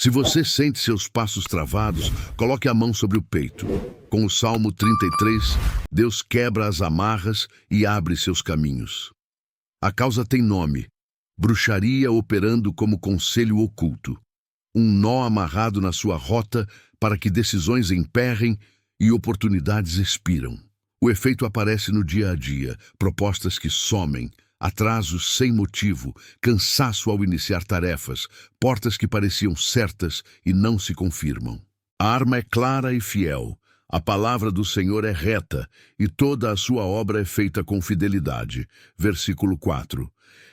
Se você sente seus passos travados, coloque a mão sobre o peito. Com o Salmo 33, Deus quebra as amarras e abre seus caminhos. A causa tem nome: bruxaria operando como conselho oculto. Um nó amarrado na sua rota para que decisões emperrem e oportunidades expiram. O efeito aparece no dia a dia, propostas que somem, atrasos sem motivo, cansaço ao iniciar tarefas, portas que pareciam certas e não se confirmam. A arma é clara e fiel, a palavra do Senhor é reta e toda a sua obra é feita com fidelidade. Versículo 4.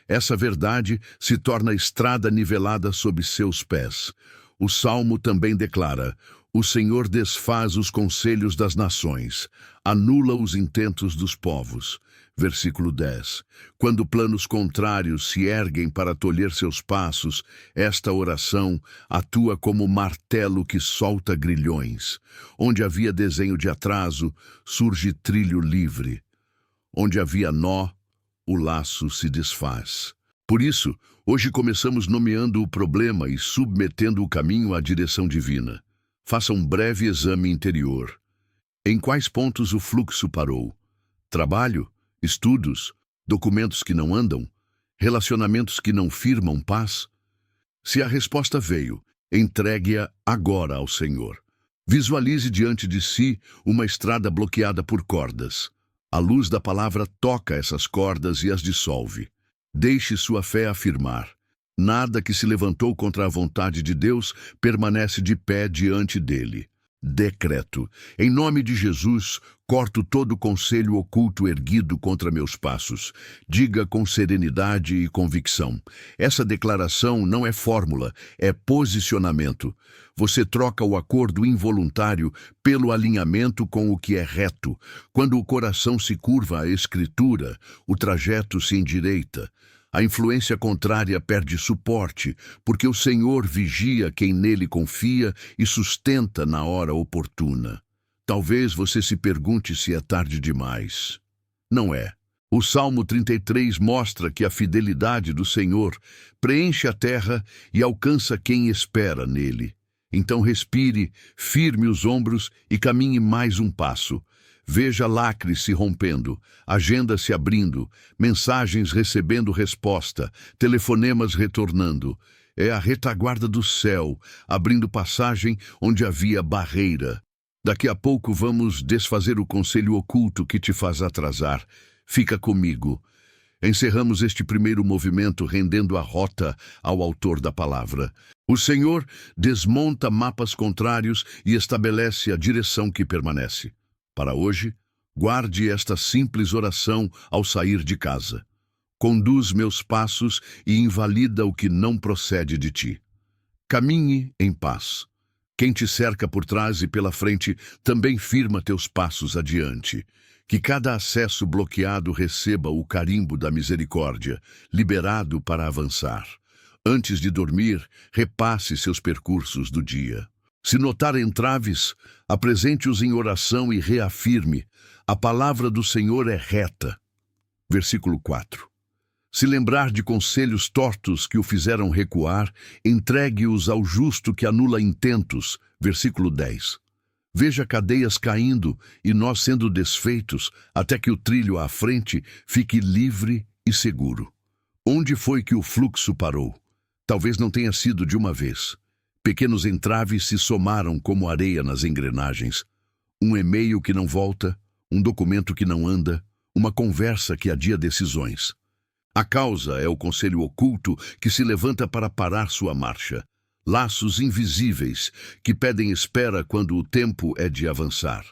Essa verdade se torna estrada nivelada sob seus pés. O Salmo também declara: o Senhor desfaz os conselhos das nações, anula os intentos dos povos. Versículo 10. Quando planos contrários se erguem para tolher seus passos, esta oração atua como martelo que solta grilhões. Onde havia desenho de atraso, surge trilho livre. Onde havia nó, o laço se desfaz. Por isso, hoje começamos nomeando o problema e submetendo o caminho à direção divina. Faça um breve exame interior. Em quais pontos o fluxo parou? Trabalho? Estudos? Documentos que não andam? Relacionamentos que não firmam paz? Se a resposta veio, entregue-a agora ao Senhor. Visualize diante de si uma estrada bloqueada por cordas. A luz da palavra toca essas cordas e as dissolve. Deixe sua fé afirmar: nada que se levantou contra a vontade de Deus permanece de pé diante dele. Decreto: em nome de Jesus, corto todo conselho oculto erguido contra meus passos. Diga com serenidade e convicção. Essa declaração não é fórmula, é posicionamento. Você troca o acordo involuntário pelo alinhamento com o que é reto. Quando o coração se curva à Escritura, o trajeto se endireita. A influência contrária perde suporte, porque o Senhor vigia quem nele confia e sustenta na hora oportuna. Talvez você se pergunte se é tarde demais. Não é. O Salmo 33 mostra que a fidelidade do Senhor preenche a terra e alcança quem espera nele. Então respire, firme os ombros e caminhe mais um passo. Veja lacres se rompendo, agendas se abrindo, mensagens recebendo resposta, telefonemas retornando. É a retaguarda do céu, abrindo passagem onde havia barreira. Daqui a pouco vamos desfazer o conselho oculto que te faz atrasar. Fica comigo. Encerramos este primeiro movimento rendendo a rota ao autor da palavra. O Senhor desmonta mapas contrários e estabelece a direção que permanece. Para hoje, guarde esta simples oração ao sair de casa. Conduz meus passos e invalida o que não procede de ti. Caminhe em paz. Quem te cerca por trás e pela frente também firma teus passos adiante. Que cada acesso bloqueado receba o carimbo da misericórdia, liberado para avançar. Antes de dormir, repasse seus percursos do dia. Se notar entraves, apresente-os em oração e reafirme: a palavra do Senhor é reta. Versículo 4. Se lembrar de conselhos tortos que o fizeram recuar, entregue-os ao justo que anula intentos. Versículo 10. Veja cadeias caindo e nós sendo desfeitos, até que o trilho à frente fique livre e seguro. Onde foi que o fluxo parou? Talvez não tenha sido de uma vez. Pequenos entraves se somaram como areia nas engrenagens. Um e-mail que não volta, um documento que não anda, uma conversa que adia decisões. A causa é o conselho oculto que se levanta para parar sua marcha. Laços invisíveis que pedem espera quando o tempo é de avançar.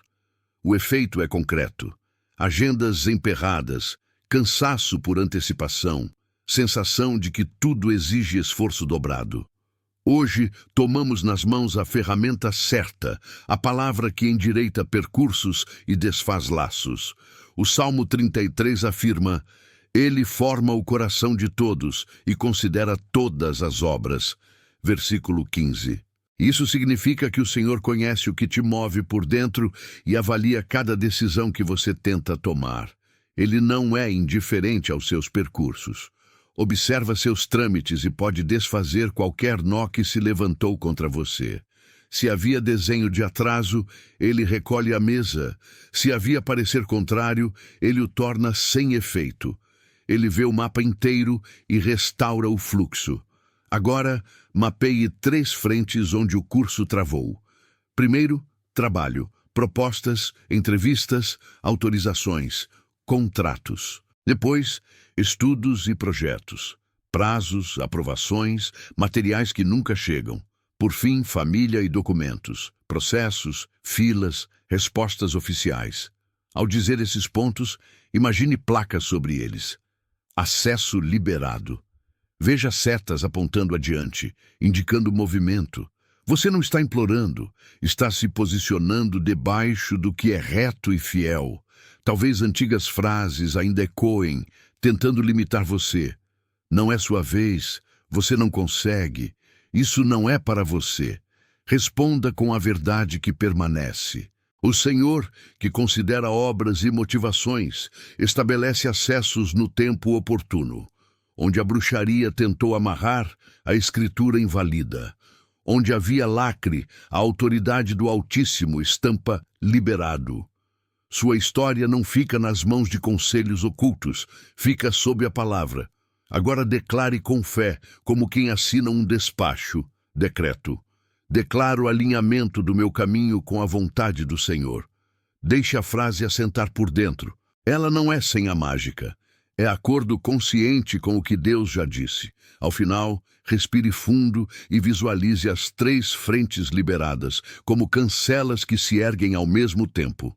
O efeito é concreto. Agendas emperradas, cansaço por antecipação, sensação de que tudo exige esforço dobrado. Hoje, tomamos nas mãos a ferramenta certa, a palavra que endireita percursos e desfaz laços. O Salmo 33 afirma: ele forma o coração de todos e considera todas as obras. Versículo 15. Isso significa que o Senhor conhece o que te move por dentro e avalia cada decisão que você tenta tomar. Ele não é indiferente aos seus percursos. Observa seus trâmites e pode desfazer qualquer nó que se levantou contra você. Se havia desenho de atraso, ele recolhe a mesa. Se havia parecer contrário, ele o torna sem efeito. Ele vê o mapa inteiro e restaura o fluxo. Agora, mapeie 3 frentes onde o curso travou. Primeiro, trabalho, propostas, entrevistas, autorizações, contratos. Depois, estudos e projetos, prazos, aprovações, materiais que nunca chegam. Por fim, família e documentos, processos, filas, respostas oficiais. Ao dizer esses pontos, imagine placas sobre eles. Acesso liberado. Veja setas apontando adiante, indicando movimento. Você não está implorando, está se posicionando debaixo do que é reto e fiel. Talvez antigas frases ainda ecoem, tentando limitar você. Não é sua vez, você não consegue. Isso não é para você. Responda com a verdade que permanece. O Senhor, que considera obras e motivações, estabelece acessos no tempo oportuno. Onde a bruxaria tentou amarrar, a Escritura invalida. Onde havia lacre, a autoridade do Altíssimo estampa liberado. Sua história não fica nas mãos de conselhos ocultos, fica sob a palavra. Agora declare com fé, como quem assina um despacho, decreto. Declaro o alinhamento do meu caminho com a vontade do Senhor. Deixe a frase assentar por dentro. Ela não é sem a mágica. É acordo consciente com o que Deus já disse. Ao final, respire fundo e visualize as 3 frentes liberadas, como cancelas que se erguem ao mesmo tempo.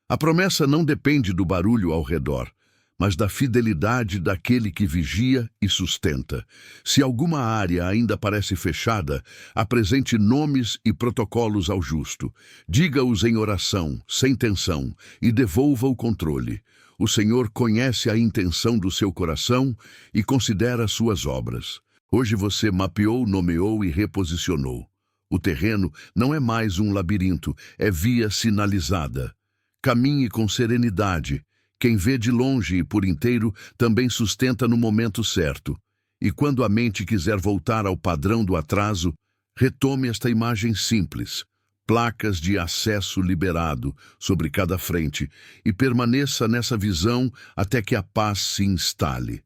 A promessa não depende do barulho ao redor, mas da fidelidade daquele que vigia e sustenta. Se alguma área ainda parece fechada, apresente nomes e protocolos ao justo. Diga-os em oração, sem tensão, e devolva o controle. O Senhor conhece a intenção do seu coração e considera suas obras. Hoje você mapeou, nomeou e reposicionou. O terreno não é mais um labirinto, é via sinalizada. Caminhe com serenidade. Quem vê de longe e por inteiro também sustenta no momento certo. E quando a mente quiser voltar ao padrão do atraso, retome esta imagem simples. Placas de acesso liberado sobre cada frente e permaneça nessa visão até que a paz se instale.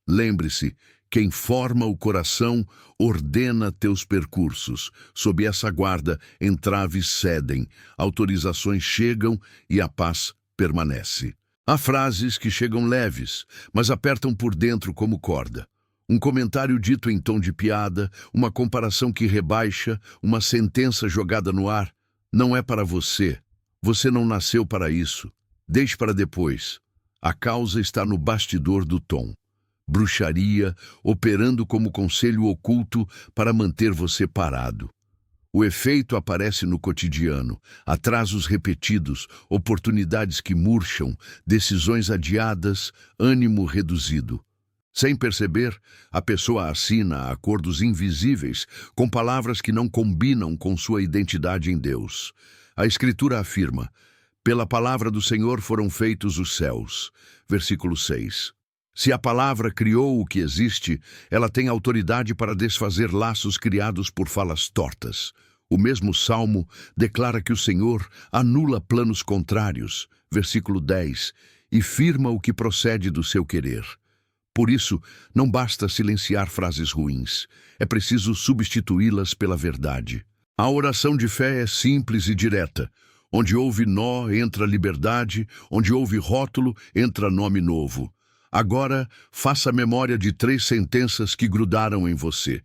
Lembre-se, quem forma o coração ordena teus percursos. Sob essa guarda, entraves cedem, autorizações chegam e a paz permanece. Há frases que chegam leves, mas apertam por dentro como corda. Um comentário dito em tom de piada, uma comparação que rebaixa, uma sentença jogada no ar. Não é para você. Você não nasceu para isso. Deixe para depois. A causa está no bastidor do tom. Bruxaria, operando como conselho oculto para manter você parado. O efeito aparece no cotidiano, atrasos repetidos, oportunidades que murcham, decisões adiadas, ânimo reduzido. Sem perceber, a pessoa assina acordos invisíveis com palavras que não combinam com sua identidade em Deus. A Escritura afirma: pela palavra do Senhor foram feitos os céus. Versículo 6. Se a palavra criou o que existe, ela tem autoridade para desfazer laços criados por falas tortas. O mesmo Salmo declara que o Senhor anula planos contrários, versículo 10, e firma o que procede do seu querer. Por isso, não basta silenciar frases ruins, é preciso substituí-las pela verdade. A oração de fé é simples e direta. Onde houve nó, entra liberdade, onde houve rótulo, entra nome novo. Agora, faça memória de 3 sentenças que grudaram em você.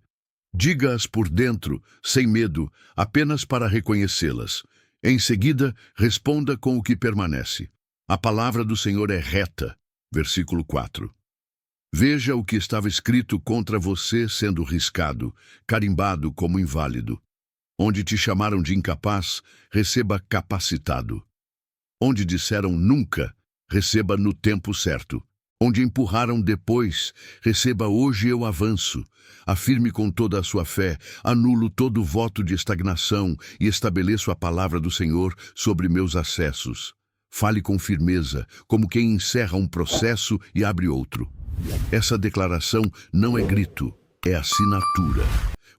Diga-as por dentro, sem medo, apenas para reconhecê-las. Em seguida, responda com o que permanece. A palavra do Senhor é reta. Versículo 4. Veja o que estava escrito contra você sendo riscado, carimbado como inválido. Onde te chamaram de incapaz, receba capacitado. Onde disseram nunca, receba no tempo certo. Onde empurraram depois, receba hoje eu avanço. Afirme com toda a sua fé, anulo todo voto de estagnação e estabeleço a palavra do Senhor sobre meus acessos. Fale com firmeza, como quem encerra um processo e abre outro. Essa declaração não é grito, é assinatura.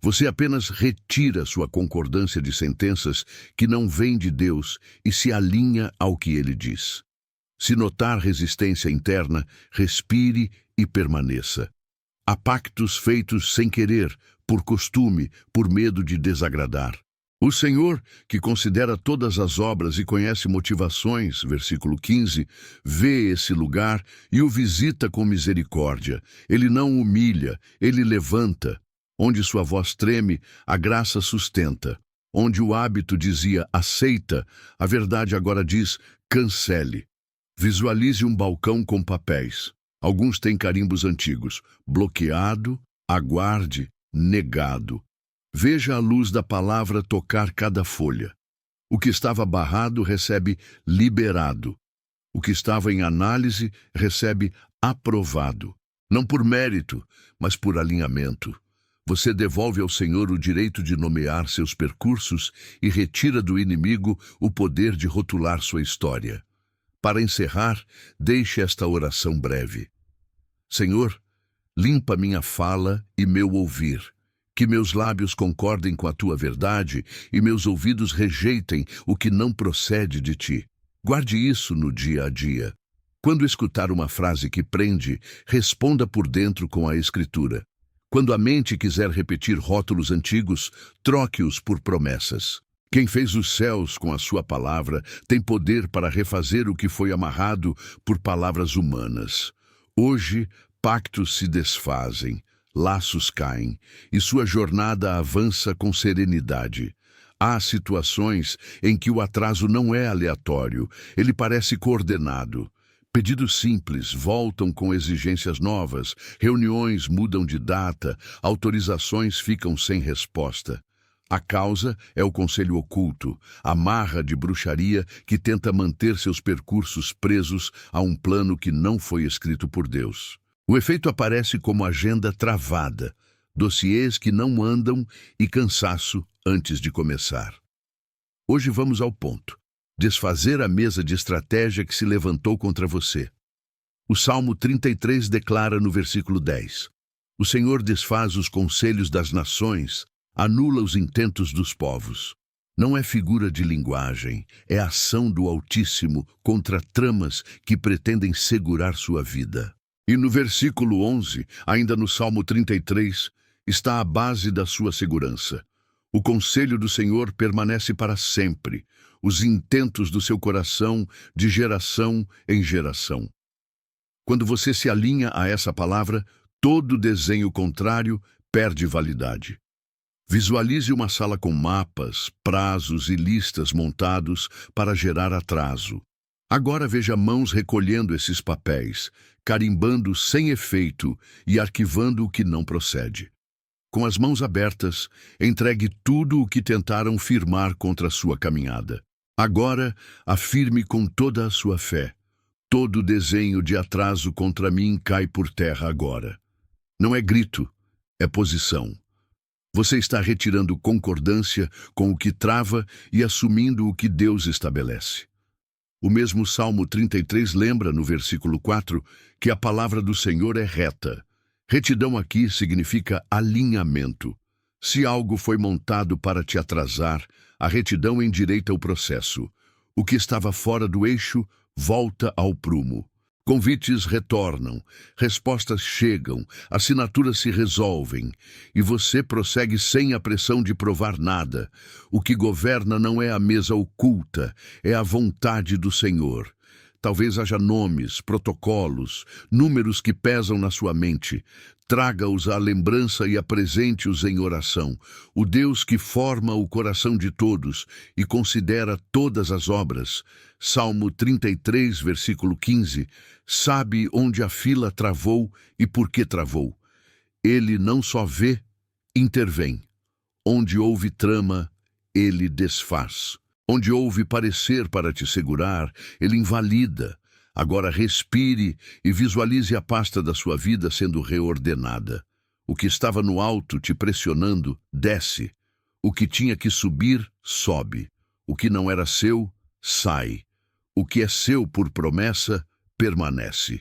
Você apenas retira sua concordância de sentenças que não vêm de Deus e se alinha ao que ele diz. Se notar resistência interna, respire e permaneça. Há pactos feitos sem querer, por costume, por medo de desagradar. O Senhor, que considera todas as obras e conhece motivações, versículo 15, vê esse lugar e o visita com misericórdia. Ele não humilha, ele levanta. Onde sua voz treme, a graça sustenta. Onde o hábito dizia aceita, a verdade agora diz cancele. Visualize um balcão com papéis. Alguns têm carimbos antigos. Bloqueado, aguarde, negado. Veja a luz da palavra tocar cada folha. O que estava barrado recebe liberado. O que estava em análise recebe aprovado. Não por mérito, mas por alinhamento. Você devolve ao Senhor o direito de nomear seus percursos e retira do inimigo o poder de rotular sua história. Para encerrar, deixe esta oração breve. Senhor, limpa minha fala e meu ouvir. Que meus lábios concordem com a tua verdade e meus ouvidos rejeitem o que não procede de ti. Guarde isso no dia a dia. Quando escutar uma frase que prende, responda por dentro com a Escritura. Quando a mente quiser repetir rótulos antigos, troque-os por promessas. Quem fez os céus com a sua palavra tem poder para refazer o que foi amarrado por palavras humanas. Hoje, pactos se desfazem. Laços caem, e sua jornada avança com serenidade. Há situações em que o atraso não é aleatório, ele parece coordenado. Pedidos simples voltam com exigências novas, reuniões mudam de data, autorizações ficam sem resposta. A causa é o conselho oculto, a marra de bruxaria que tenta manter seus percursos presos a um plano que não foi escrito por Deus. O efeito aparece como agenda travada, dossiês que não andam e cansaço antes de começar. Hoje vamos ao ponto. Desfazer a mesa de estratégia que se levantou contra você. O Salmo 33 declara no versículo 10: O Senhor desfaz os conselhos das nações, anula os intentos dos povos. Não é figura de linguagem, é ação do Altíssimo contra tramas que pretendem segurar sua vida. E no versículo 11, ainda no Salmo 33, está a base da sua segurança. O conselho do Senhor permanece para sempre, os intentos do seu coração de geração em geração. Quando você se alinha a essa palavra, todo desenho contrário perde validade. Visualize uma sala com mapas, prazos e listas montados para gerar atraso. Agora veja mãos recolhendo esses papéis, carimbando sem efeito e arquivando o que não procede. Com as mãos abertas, entregue tudo o que tentaram firmar contra a sua caminhada. Agora, afirme com toda a sua fé: todo desenho de atraso contra mim cai por terra agora. Não é grito, é posição. Você está retirando concordância com o que trava e assumindo o que Deus estabelece. O mesmo Salmo 33 lembra, no versículo 4, que a palavra do Senhor é reta. Retidão aqui significa alinhamento. Se algo foi montado para te atrasar, a retidão endireita o processo. O que estava fora do eixo volta ao prumo. Convites retornam, respostas chegam, assinaturas se resolvem, e você prossegue sem a pressão de provar nada. O que governa não é a mesa oculta, é a vontade do Senhor. Talvez haja nomes, protocolos, números que pesam na sua mente. Traga-os à lembrança e apresente-os em oração. O Deus que forma o coração de todos e considera todas as obras. Salmo 33, versículo 15, sabe onde a fila travou e por que travou. Ele não só vê, intervém. Onde houve trama, ele desfaz. Onde houve parecer para te segurar, ele invalida. Agora respire e visualize a pasta da sua vida sendo reordenada. O que estava no alto te pressionando, desce. O que tinha que subir, sobe. O que não era seu, sai. O que é seu por promessa, permanece.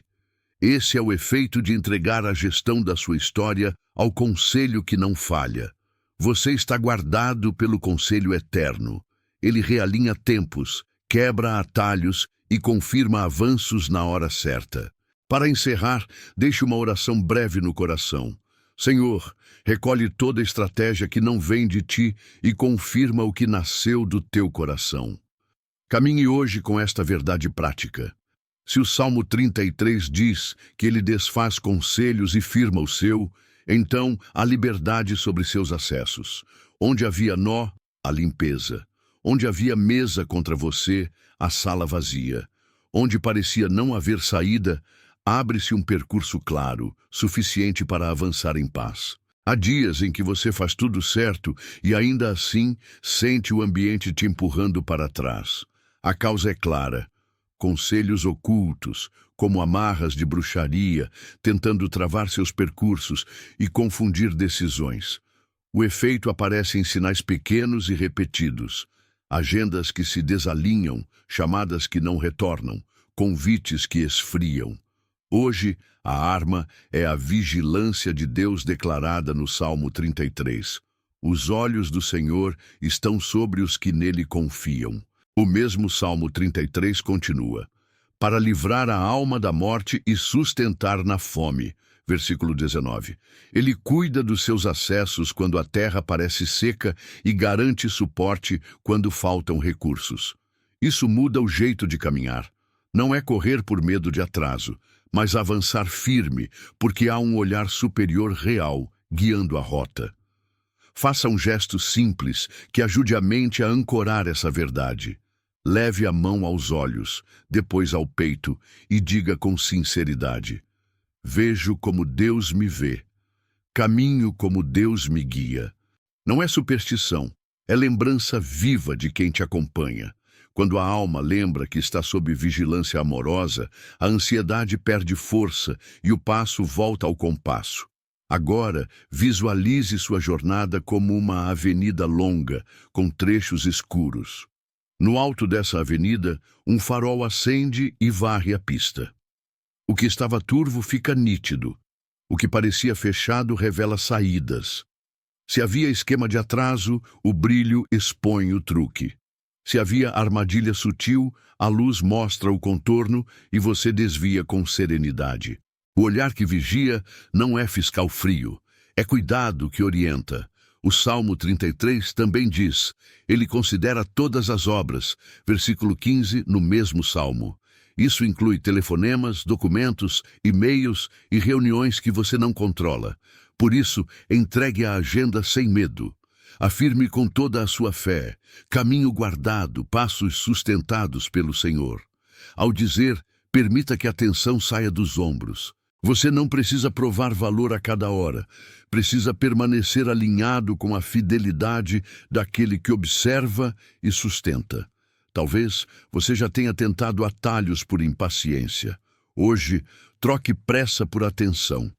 Esse é o efeito de entregar a gestão da sua história ao conselho que não falha. Você está guardado pelo conselho eterno. Ele realinha tempos, quebra atalhos e confirma avanços na hora certa. Para encerrar, deixe uma oração breve no coração. Senhor, recolhe toda estratégia que não vem de ti e confirma o que nasceu do teu coração. Caminhe hoje com esta verdade prática. Se o Salmo 33 diz que ele desfaz conselhos e firma o seu, então há liberdade sobre seus acessos. Onde havia nó, a limpeza. Onde havia mesa contra você, a sala vazia. Onde parecia não haver saída, abre-se um percurso claro, suficiente para avançar em paz. Há dias em que você faz tudo certo e ainda assim sente o ambiente te empurrando para trás. A causa é clara. Conselhos ocultos, como amarras de bruxaria, tentando travar seus percursos e confundir decisões. O efeito aparece em sinais pequenos e repetidos. Agendas que se desalinham, chamadas que não retornam, convites que esfriam. Hoje, a arma é a vigilância de Deus declarada no Salmo 33. Os olhos do Senhor estão sobre os que nele confiam. O mesmo Salmo 33 continua: para livrar a alma da morte e sustentar na fome. Versículo 19. Ele cuida dos seus acessos quando a terra parece seca e garante suporte quando faltam recursos. Isso muda o jeito de caminhar. Não é correr por medo de atraso, mas avançar firme, porque há um olhar superior real guiando a rota. Faça um gesto simples que ajude a mente a ancorar essa verdade. Leve a mão aos olhos, depois ao peito e diga com sinceridade: vejo como Deus me vê. Caminho como Deus me guia. Não é superstição, é lembrança viva de quem te acompanha. Quando a alma lembra que está sob vigilância amorosa, a ansiedade perde força e o passo volta ao compasso. Agora, visualize sua jornada como uma avenida longa, com trechos escuros. No alto dessa avenida, um farol acende e varre a pista. O que estava turvo fica nítido. O que parecia fechado revela saídas. Se havia esquema de atraso, o brilho expõe o truque. Se havia armadilha sutil, a luz mostra o contorno e você desvia com serenidade. O olhar que vigia não é fiscal frio, é cuidado que orienta. O Salmo 33 também diz: ele considera todas as obras, versículo 15, no mesmo Salmo. Isso inclui telefonemas, documentos, e-mails e reuniões que você não controla. Por isso, entregue a agenda sem medo. Afirme com toda a sua fé, caminho guardado, passos sustentados pelo Senhor. Ao dizer, permita que a tensão saia dos ombros. Você não precisa provar valor a cada hora. Precisa permanecer alinhado com a fidelidade daquele que observa e sustenta. Talvez você já tenha tentado atalhos por impaciência. Hoje, troque pressa por atenção.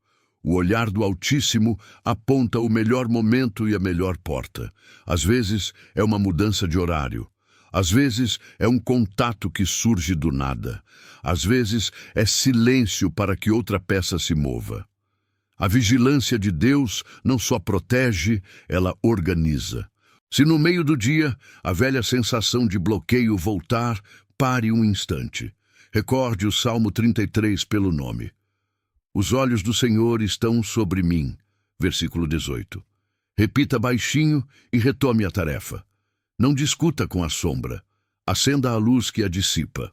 O olhar do Altíssimo aponta o melhor momento e a melhor porta. Às vezes é uma mudança de horário. Às vezes é um contato que surge do nada. Às vezes é silêncio para que outra peça se mova. A vigilância de Deus não só protege, ela organiza. Se no meio do dia a velha sensação de bloqueio voltar, pare um instante. Recorde o Salmo 33 pelo nome. Os olhos do Senhor estão sobre mim. Versículo 18. Repita baixinho e retome a tarefa. Não discuta com a sombra. Acenda a luz que a dissipa.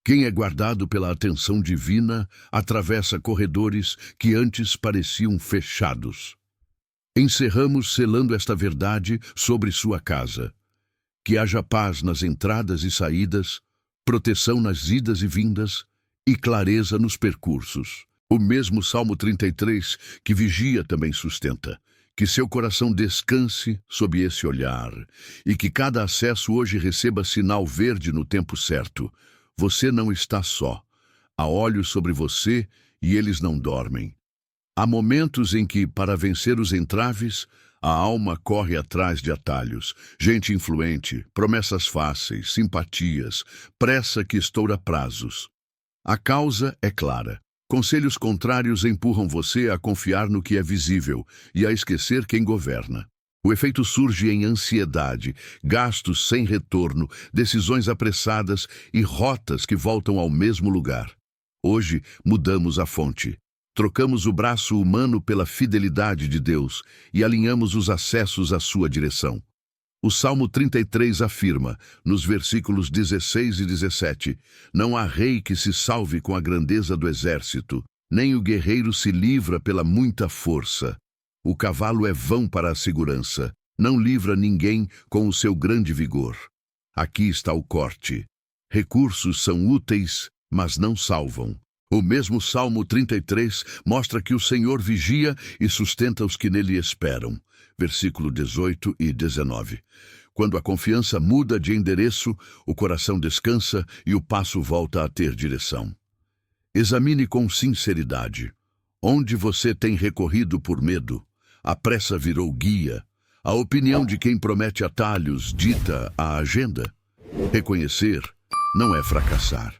Quem é guardado pela atenção divina atravessa corredores que antes pareciam fechados. Encerramos selando esta verdade sobre sua casa. Que haja paz nas entradas e saídas, proteção nas idas e vindas e clareza nos percursos. O mesmo Salmo 33 que vigia também sustenta. Que seu coração descanse sob esse olhar e que cada acesso hoje receba sinal verde no tempo certo. Você não está só. Há olhos sobre você e eles não dormem. Há momentos em que, para vencer os entraves, a alma corre atrás de atalhos. Gente influente, promessas fáceis, simpatias, pressa que estoura prazos. A causa é clara. Conselhos contrários empurram você a confiar no que é visível e a esquecer quem governa. O efeito surge em ansiedade, gastos sem retorno, decisões apressadas e rotas que voltam ao mesmo lugar. Hoje, mudamos a fonte. Trocamos o braço humano pela fidelidade de Deus e alinhamos os acessos à sua direção. O Salmo 33 afirma, nos versículos 16 e 17, não há rei que se salve com a grandeza do exército, nem o guerreiro se livra pela muita força. O cavalo é vão para a segurança, não livra ninguém com o seu grande vigor. Aqui está o corte. Recursos são úteis, mas não salvam. O mesmo Salmo 33 mostra que o Senhor vigia e sustenta os que nele esperam. Versículo 18 e 19. Quando a confiança muda de endereço, o coração descansa e o passo volta a ter direção. Examine com sinceridade. Onde você tem recorrido por medo? A pressa virou guia. A opinião de quem promete atalhos dita a agenda. Reconhecer não é fracassar.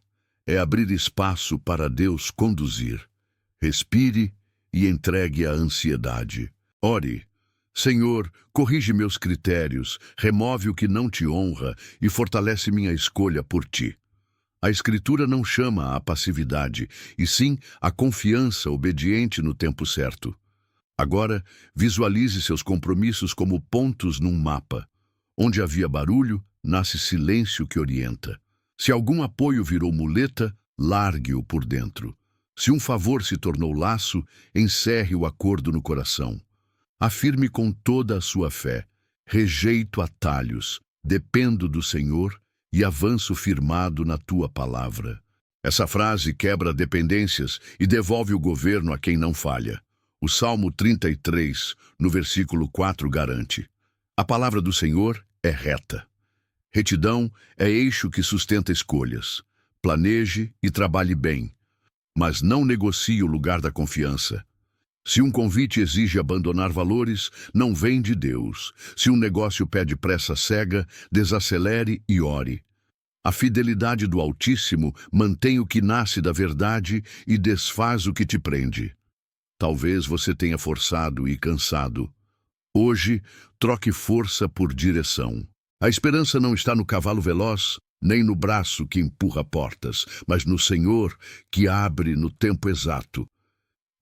É abrir espaço para Deus conduzir. Respire e entregue a ansiedade. Ore. Senhor, corrige meus critérios, remove o que não te honra e fortalece minha escolha por ti. A Escritura não chama à passividade, e sim à confiança obediente no tempo certo. Agora, visualize seus compromissos como pontos num mapa. Onde havia barulho, nasce silêncio que orienta. Se algum apoio virou muleta, largue-o por dentro. Se um favor se tornou laço, encerre o acordo no coração. Afirme com toda a sua fé: rejeito atalhos, dependo do Senhor e avanço firmado na tua palavra. Essa frase quebra dependências e devolve o governo a quem não falha. O Salmo 33, no versículo 4, garante: a palavra do Senhor é reta. Retidão é eixo que sustenta escolhas. Planeje e trabalhe bem, mas não negocie o lugar da confiança. Se um convite exige abandonar valores, não vem de Deus. Se um negócio pede pressa cega, desacelere e ore. A fidelidade do Altíssimo mantém o que nasce da verdade e desfaz o que te prende. Talvez você tenha forçado e cansado. Hoje, troque força por direção. A esperança não está no cavalo veloz, nem no braço que empurra portas, mas no Senhor que abre no tempo exato.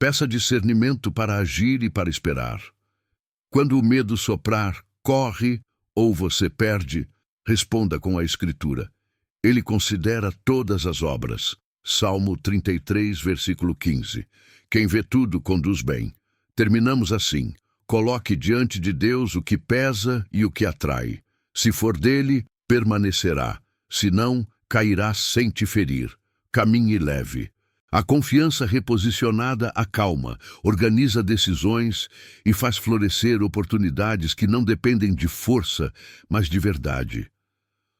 Peça discernimento para agir e para esperar. Quando o medo soprar, corre ou você perde, responda com a Escritura. Ele considera todas as obras. Salmo 33, versículo 15. Quem vê tudo conduz bem. Terminamos assim. Coloque diante de Deus o que pesa e o que atrai. Se for dele, permanecerá. Se não, cairá sem te ferir. Caminhe leve. A confiança reposicionada acalma, organiza decisões e faz florescer oportunidades que não dependem de força, mas de verdade.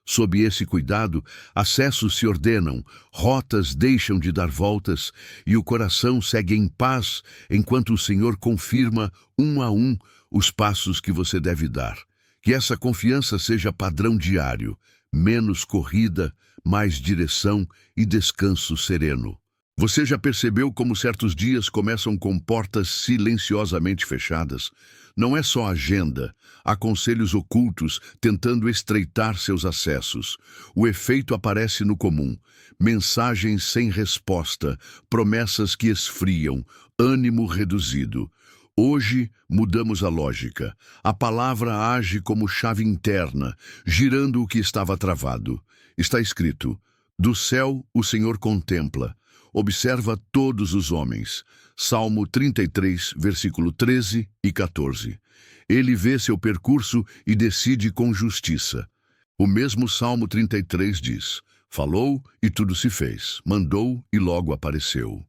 Sob esse cuidado, acessos se ordenam, rotas deixam de dar voltas e o coração segue em paz enquanto o Senhor confirma, um a um, os passos que você deve dar. Que essa confiança seja padrão diário, menos corrida, mais direção e descanso sereno. Você já percebeu como certos dias começam com portas silenciosamente fechadas? Não é só agenda, há conselhos ocultos tentando estreitar seus acessos. O efeito aparece no comum: mensagens sem resposta, promessas que esfriam, ânimo reduzido. Hoje, mudamos a lógica. A palavra age como chave interna, girando o que estava travado. Está escrito: do céu o Senhor contempla, observa todos os homens. Salmo 33, versículo 13 e 14. Ele vê seu percurso e decide com justiça. O mesmo Salmo 33 diz: falou e tudo se fez, mandou e logo apareceu.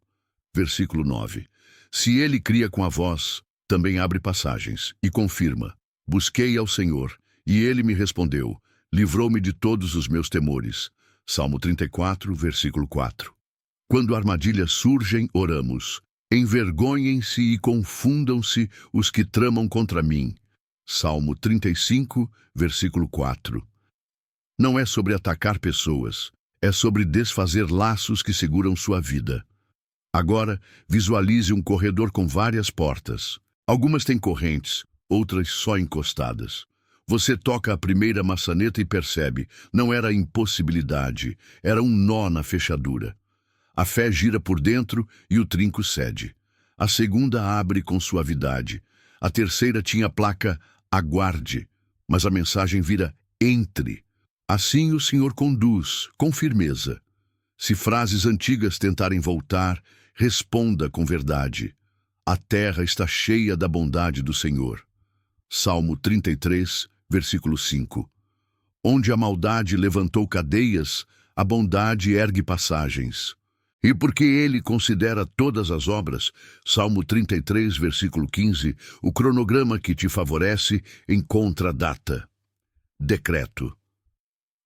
Versículo 9. Se ele cria com a voz, também abre passagens e confirma: busquei ao Senhor, e ele me respondeu, livrou-me de todos os meus temores. Salmo 34, versículo 4. Quando armadilhas surgem, oramos: envergonhem-se e confundam-se os que tramam contra mim. Salmo 35, versículo 4. Não é sobre atacar pessoas, é sobre desfazer laços que seguram sua vida. Agora, visualize um corredor com várias portas. Algumas têm correntes, outras só encostadas. Você toca a primeira maçaneta e percebe, não era impossibilidade, era um nó na fechadura. A fé gira por dentro e o trinco cede. A segunda abre com suavidade. A terceira tinha a placa "Aguarde", mas a mensagem vira "Entre". Assim o Senhor conduz, com firmeza. Se frases antigas tentarem voltar, responda com verdade. A terra está cheia da bondade do Senhor. Salmo 33, versículo 5. Onde a maldade levantou cadeias, a bondade ergue passagens. E porque ele considera todas as obras, Salmo 33, versículo 15, o cronograma que te favorece encontra data. Decreto.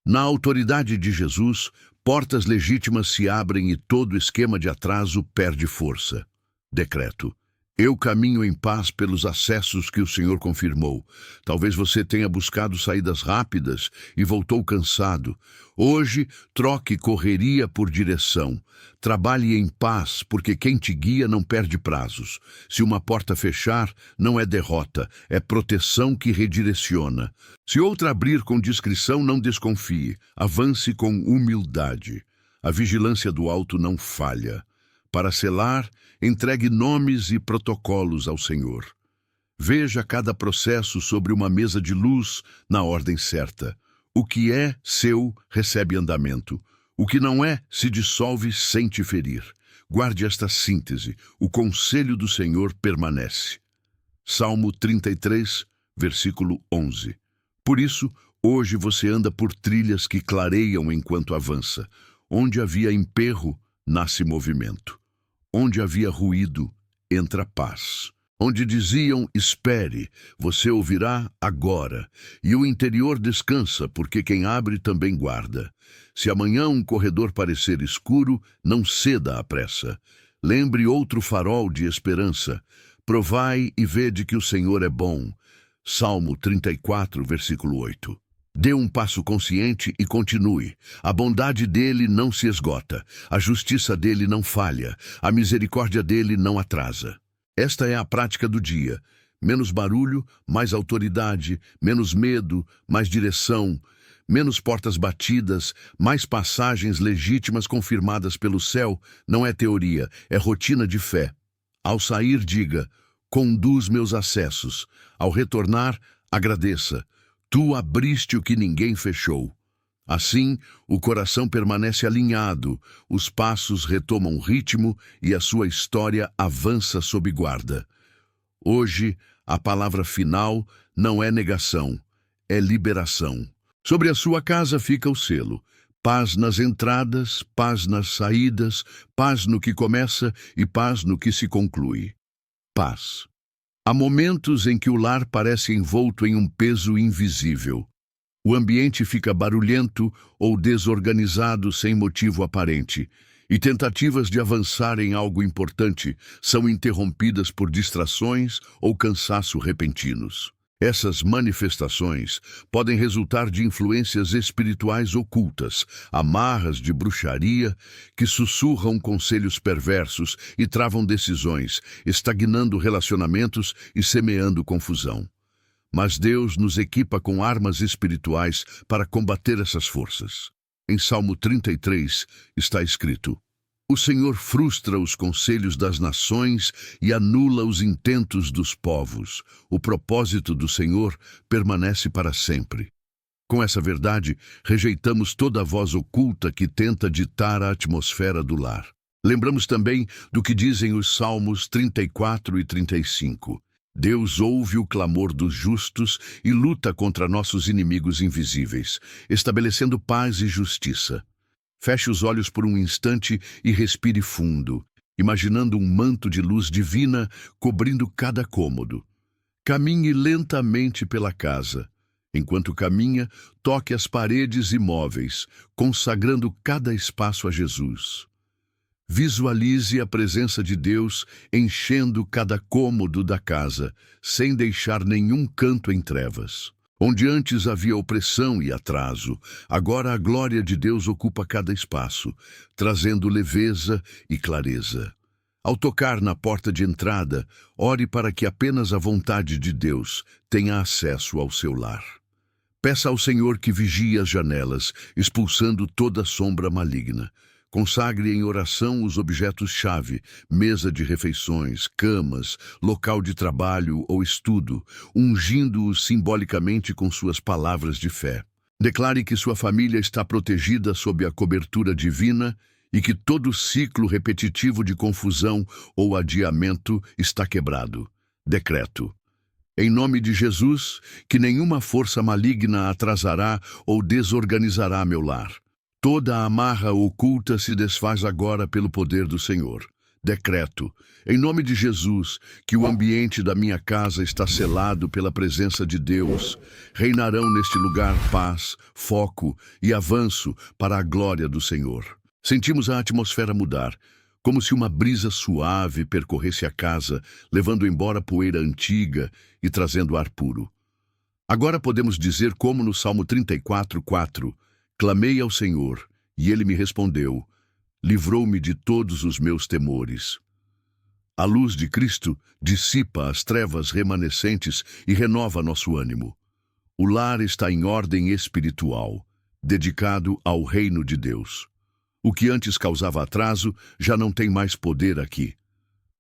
Na autoridade de Jesus, portas legítimas se abrem e todo esquema de atraso perde força. Decreto. Eu caminho em paz pelos acessos que o Senhor confirmou. Talvez você tenha buscado saídas rápidas e voltou cansado. Hoje, troque correria por direção. Trabalhe em paz, porque quem te guia não perde prazos. Se uma porta fechar, não é derrota, é proteção que redireciona. Se outra abrir com discrição, não desconfie. Avance com humildade. A vigilância do alto não falha. Para selar, entregue nomes e protocolos ao Senhor. Veja cada processo sobre uma mesa de luz na ordem certa. O que é seu recebe andamento. O que não é se dissolve sem te ferir. Guarde esta síntese. O conselho do Senhor permanece. Salmo 33, versículo 11. Por isso, hoje você anda por trilhas que clareiam enquanto avança. Onde havia emperro, nasce movimento. Onde havia ruído, entra paz. Onde diziam, espere, você ouvirá agora. E o interior descansa, porque quem abre também guarda. Se amanhã um corredor parecer escuro, não ceda à pressa. Lembre outro farol de esperança. Provai e vede que o Senhor é bom. Salmo 34, versículo 8. Dê um passo consciente e continue. A bondade dele não se esgota, a justiça dele não falha, a misericórdia dele não atrasa. Esta é a prática do dia. Menos barulho, mais autoridade, menos medo, mais direção, menos portas batidas, mais passagens legítimas confirmadas pelo céu. Não é teoria, é rotina de fé. Ao sair, diga, conduz meus acessos. Ao retornar, agradeça. Tu abriste o que ninguém fechou. Assim, o coração permanece alinhado, os passos retomam ritmo e a sua história avança sob guarda. Hoje, a palavra final não é negação, é liberação. Sobre a sua casa fica o selo. Paz nas entradas, paz nas saídas, paz no que começa e paz no que se conclui. Paz. Há momentos em que o lar parece envolto em um peso invisível. O ambiente fica barulhento ou desorganizado sem motivo aparente, e tentativas de avançar em algo importante são interrompidas por distrações ou cansaço repentinos. Essas manifestações podem resultar de influências espirituais ocultas, amarras de bruxaria que sussurram conselhos perversos e travam decisões, estagnando relacionamentos e semeando confusão. Mas Deus nos equipa com armas espirituais para combater essas forças. Em Salmo 33 está escrito: o Senhor frustra os conselhos das nações e anula os intentos dos povos. O propósito do Senhor permanece para sempre. Com essa verdade, rejeitamos toda voz oculta que tenta ditar a atmosfera do lar. Lembramos também do que dizem os Salmos 34 e 35. Deus ouve o clamor dos justos e luta contra nossos inimigos invisíveis, estabelecendo paz e justiça. Feche os olhos por um instante e respire fundo, imaginando um manto de luz divina cobrindo cada cômodo. Caminhe lentamente pela casa. Enquanto caminha, toque as paredes e móveis, consagrando cada espaço a Jesus. Visualize a presença de Deus enchendo cada cômodo da casa, sem deixar nenhum canto em trevas. Onde antes havia opressão e atraso, agora a glória de Deus ocupa cada espaço, trazendo leveza e clareza. Ao tocar na porta de entrada, ore para que apenas a vontade de Deus tenha acesso ao seu lar. Peça ao Senhor que vigie as janelas, expulsando toda sombra maligna. Consagre em oração os objetos-chave, mesa de refeições, camas, local de trabalho ou estudo, ungindo-os simbolicamente com suas palavras de fé. Declare que sua família está protegida sob a cobertura divina e que todo ciclo repetitivo de confusão ou adiamento está quebrado. Decreto. Em nome de Jesus, que nenhuma força maligna atrasará ou desorganizará meu lar. Toda a amarra oculta se desfaz agora pelo poder do Senhor. Decreto, em nome de Jesus, que o ambiente da minha casa está selado pela presença de Deus. Reinarão neste lugar paz, foco e avanço para a glória do Senhor. Sentimos a atmosfera mudar, como se uma brisa suave percorresse a casa, levando embora poeira antiga e trazendo ar puro. Agora podemos dizer como no Salmo 34:4, clamei ao Senhor, e Ele me respondeu, livrou-me de todos os meus temores. A luz de Cristo dissipa as trevas remanescentes e renova nosso ânimo. O lar está em ordem espiritual, dedicado ao reino de Deus. O que antes causava atraso já não tem mais poder aqui.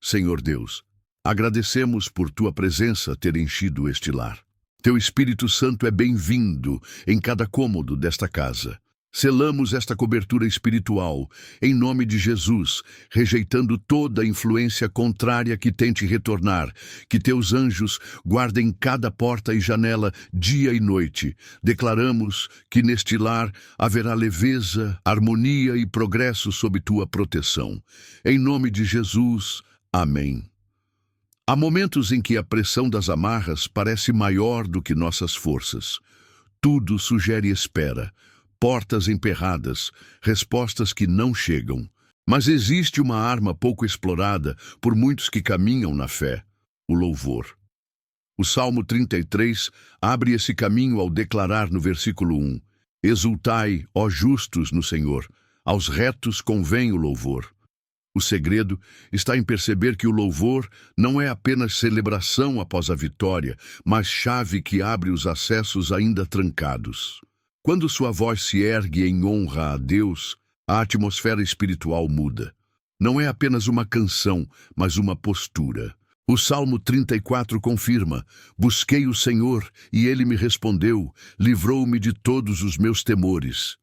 Senhor Deus, agradecemos por Tua presença ter enchido este lar. Teu Espírito Santo é bem-vindo em cada cômodo desta casa. Selamos esta cobertura espiritual, em nome de Jesus, rejeitando toda influência contrária que tente retornar. Que teus anjos guardem cada porta e janela dia e noite. Declaramos que neste lar haverá leveza, harmonia e progresso sob tua proteção. Em nome de Jesus, amém. Há momentos em que a pressão das amarras parece maior do que nossas forças. Tudo sugere espera. Portas emperradas, respostas que não chegam. Mas existe uma arma pouco explorada por muitos que caminham na fé, o louvor. O Salmo 33 abre esse caminho ao declarar no versículo 1, exultai, ó justos, no Senhor, aos retos convém o louvor. O segredo está em perceber que o louvor não é apenas celebração após a vitória, mas chave que abre os acessos ainda trancados. Quando sua voz se ergue em honra a Deus, a atmosfera espiritual muda. Não é apenas uma canção, mas uma postura. O Salmo 34 confirma, busquei o Senhor e Ele me respondeu, livrou-me de todos os meus temores.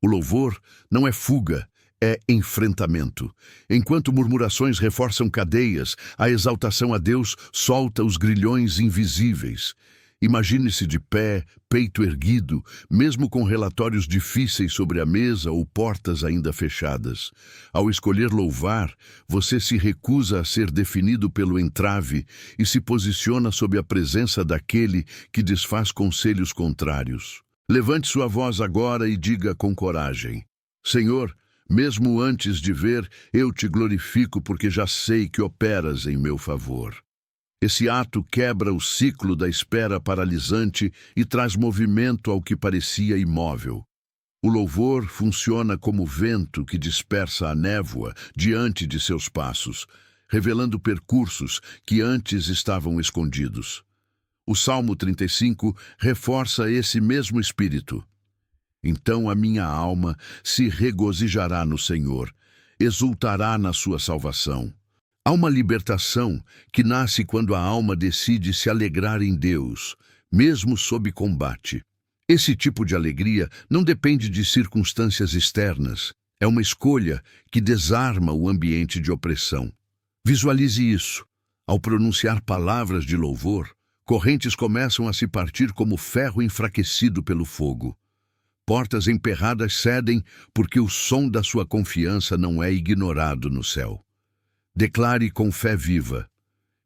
O louvor não é fuga, é enfrentamento. Enquanto murmurações reforçam cadeias, a exaltação a Deus solta os grilhões invisíveis. Imagine-se de pé, peito erguido, mesmo com relatórios difíceis sobre a mesa ou portas ainda fechadas. Ao escolher louvar, você se recusa a ser definido pelo entrave e se posiciona sob a presença daquele que desfaz conselhos contrários. Levante sua voz agora e diga com coragem: Senhor, mesmo antes de ver, eu te glorifico porque já sei que operas em meu favor. Esse ato quebra o ciclo da espera paralisante e traz movimento ao que parecia imóvel. O louvor funciona como vento que dispersa a névoa diante de seus passos, revelando percursos que antes estavam escondidos. O Salmo 35 reforça esse mesmo espírito. Então a minha alma se regozijará no Senhor, exultará na sua salvação. Há uma libertação que nasce quando a alma decide se alegrar em Deus, mesmo sob combate. Esse tipo de alegria não depende de circunstâncias externas. É uma escolha que desarma o ambiente de opressão. Visualize isso. Ao pronunciar palavras de louvor, correntes começam a se partir como ferro enfraquecido pelo fogo. Portas emperradas cedem porque o som da sua confiança não é ignorado no céu. Declare com fé viva,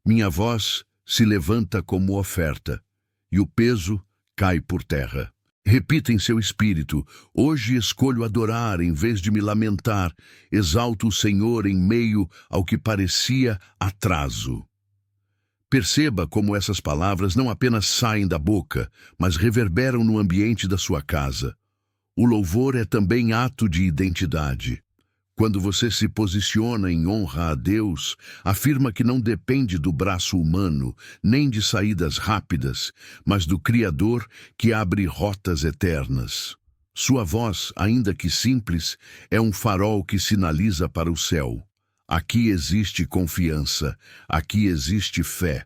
minha voz se levanta como oferta, e o peso cai por terra. Repita em seu espírito, hoje escolho adorar em vez de me lamentar, exalto o Senhor em meio ao que parecia atraso. Perceba como essas palavras não apenas saem da boca, mas reverberam no ambiente da sua casa. O louvor é também ato de identidade. Quando você se posiciona em honra a Deus, afirma que não depende do braço humano, nem de saídas rápidas, mas do Criador que abre rotas eternas. Sua voz, ainda que simples, é um farol que sinaliza para o céu. Aqui existe confiança, aqui existe fé.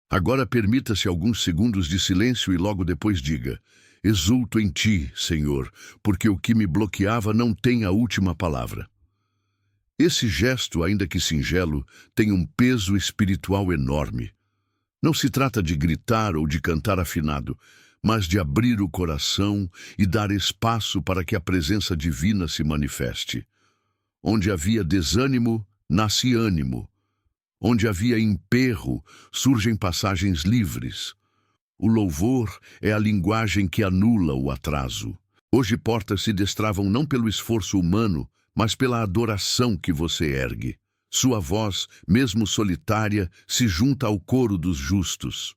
Agora permita-se alguns segundos de silêncio e logo depois diga: exulto em ti, Senhor, porque o que me bloqueava não tem a última palavra. Esse gesto, ainda que singelo, tem um peso espiritual enorme. Não se trata de gritar ou de cantar afinado, mas de abrir o coração e dar espaço para que a presença divina se manifeste. Onde havia desânimo, nasce ânimo. Onde havia emperro, surgem passagens livres. O louvor é a linguagem que anula o atraso. Hoje portas se destravam não pelo esforço humano, mas pela adoração que você ergue. Sua voz, mesmo solitária, se junta ao coro dos justos.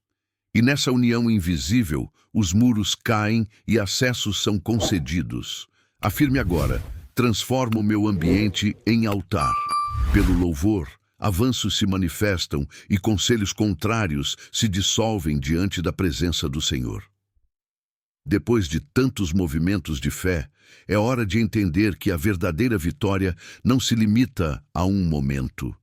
E nessa união invisível, os muros caem e acessos são concedidos. Afirme agora: transformo o meu ambiente em altar. Pelo louvor, avanços se manifestam e conselhos contrários se dissolvem diante da presença do Senhor. Depois de tantos movimentos de fé, é hora de entender que a verdadeira vitória não se limita a um momento.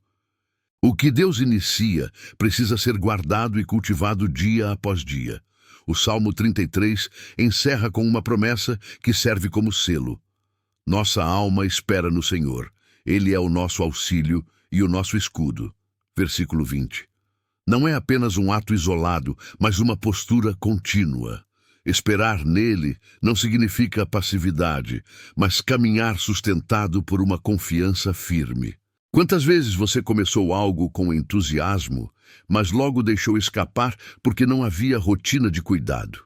O que Deus inicia precisa ser guardado e cultivado dia após dia. O Salmo 33 encerra com uma promessa que serve como selo. Nossa alma espera no Senhor. Ele é o nosso auxílio e o nosso escudo. Versículo 20. Não é apenas um ato isolado, mas uma postura contínua. Esperar nele não significa passividade, mas caminhar sustentado por uma confiança firme. Quantas vezes você começou algo com entusiasmo, mas logo deixou escapar porque não havia rotina de cuidado?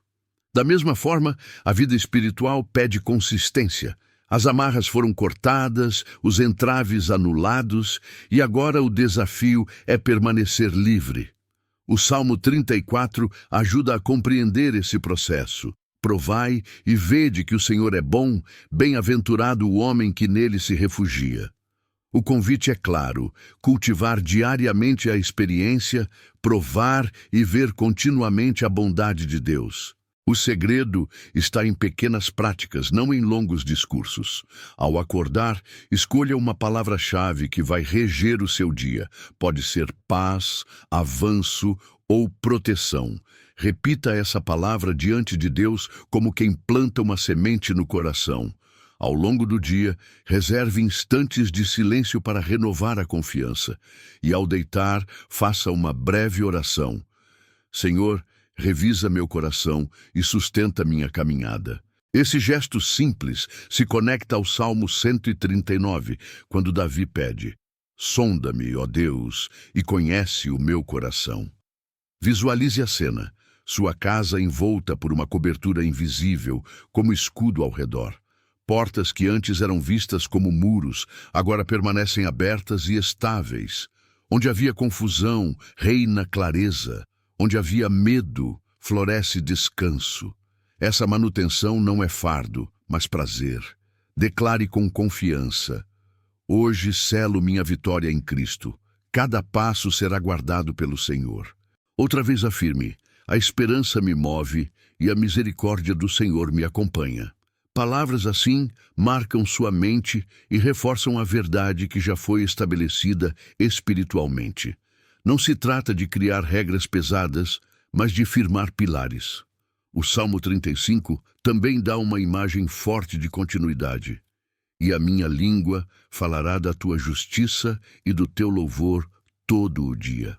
Da mesma forma, a vida espiritual pede consistência. As amarras foram cortadas, os entraves anulados, e agora o desafio é permanecer livre. O Salmo 34 ajuda a compreender esse processo. Provai e vede que o Senhor é bom, bem-aventurado o homem que nele se refugia. O convite é claro: cultivar diariamente a experiência, provar e ver continuamente a bondade de Deus. O segredo está em pequenas práticas, não em longos discursos. Ao acordar, escolha uma palavra-chave que vai reger o seu dia. Pode ser paz, avanço ou proteção. Repita essa palavra diante de Deus como quem planta uma semente no coração. Ao longo do dia, reserve instantes de silêncio para renovar a confiança. E ao deitar, faça uma breve oração. Senhor, revisa meu coração e sustenta minha caminhada. Esse gesto simples se conecta ao Salmo 139, quando Davi pede: sonda-me, ó Deus, e conhece o meu coração. Visualize a cena, sua casa envolta por uma cobertura invisível, como escudo ao redor. Portas que antes eram vistas como muros, agora permanecem abertas e estáveis. Onde havia confusão, reina clareza. Onde havia medo, floresce descanso. Essa manutenção não é fardo, mas prazer. Declare com confiança: hoje selo minha vitória em Cristo. Cada passo será guardado pelo Senhor. Outra vez afirme: a esperança me move e a misericórdia do Senhor me acompanha. Palavras assim marcam sua mente e reforçam a verdade que já foi estabelecida espiritualmente. Não se trata de criar regras pesadas, mas de firmar pilares. O Salmo 35 também dá uma imagem forte de continuidade. E a minha língua falará da tua justiça e do teu louvor todo o dia.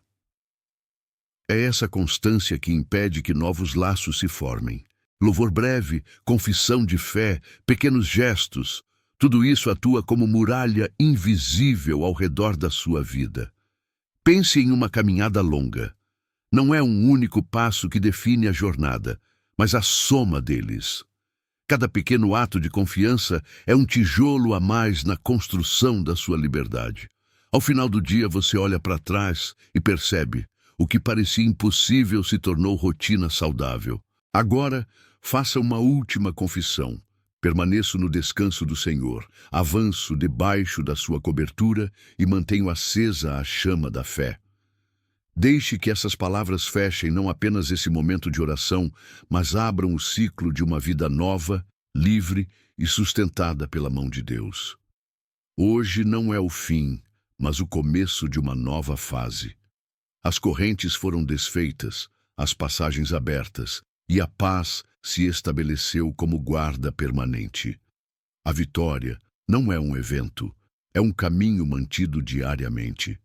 É essa constância que impede que novos laços se formem. Louvor breve, confissão de fé, pequenos gestos, tudo isso atua como muralha invisível ao redor da sua vida. Pense em uma caminhada longa. Não é um único passo que define a jornada, mas a soma deles. Cada pequeno ato de confiança é um tijolo a mais na construção da sua liberdade. Ao final do dia, você olha para trás e percebe: o que parecia impossível se tornou rotina saudável. Agora, faça uma última confissão. Permaneço no descanso do Senhor, avanço debaixo da sua cobertura e mantenho acesa a chama da fé. Deixe que essas palavras fechem não apenas esse momento de oração, mas abram o ciclo de uma vida nova, livre e sustentada pela mão de Deus. Hoje não é o fim, mas o começo de uma nova fase. As correntes foram desfeitas, as passagens abertas, e a paz se estabeleceu como guarda permanente. A vitória não é um evento, é um caminho mantido diariamente.